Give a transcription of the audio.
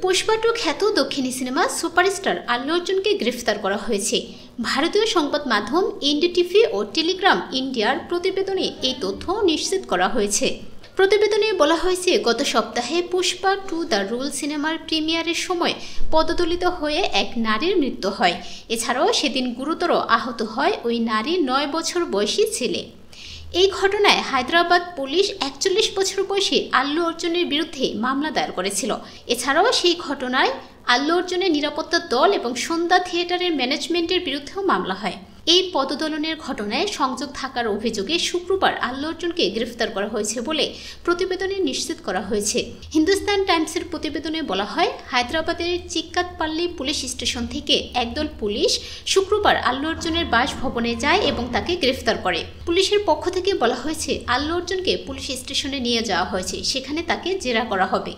পুষ্পা 2 খ্যাত দক্ষিণী cinema superstar Allu অর্জুনকে গ্রেফতার করা হয়েছে। ভারতীয় সংবাদ মাধ্যম এনডিটিভি ও টেলিগ্রাম ইন্ডিয়ার প্রতিবেদনে এই তথ্য নিশ্চিত করা হয়েছে। প্রতিবেদনে বলা হয়েছে, গত সপ্তাহে পুষ্পা 2 দ্য রুল সিনেমার প্রিমিয়ারের সময় পদদলিত হয়ে এক নারীর মৃত্যু হয়। এছাড়াও সেদিন গুরুতর আহত হয় ওই নারীর 9 বছর বয়সী ছেলে। এই ঘটনায় হায়দ্রাবাদ পুলিশ 41 বছর বয়সী আল্লু অর্জুনের বিরুদ্ধে মামলা দায়ের করেছিল। এছাড়াও সেই ঘটনায় আল্লু অর্জুনের নিরাপত্তা দল এবং সন্ধ্যা থিয়েটারের ম্যানেজমেন্টের বিরুদ্ধেও মামলা হয়। এই পদদলনের ঘটনায় সংযোগ থাকার অভিযোগে শুক্রবার আল্লু অর্জুনকে গ্রেফতার করা হয়েছে বলে প্রতিবেদনে নিশ্চিত করা হয়েছে। হিন্দুস্তান টাইমসের প্রতিবেদনে বলা হয়, হায়দ্রাবাদের চিক্কাতপাল্লি পুলিশ স্টেশন থেকে একদল পুলিশ শুক্রবার আল্লু অর্জুনের বাসভবনে যায় এবং তাকে গ্রেফতার করে। পুলিশের পক্ষ থেকে বলা হয়েছে, আল্লু অর্জুনকে পুলিশ স্টেশনে নিয়ে যাওয়া হয়েছে, সেখানে তাকে জেরা করা হবে।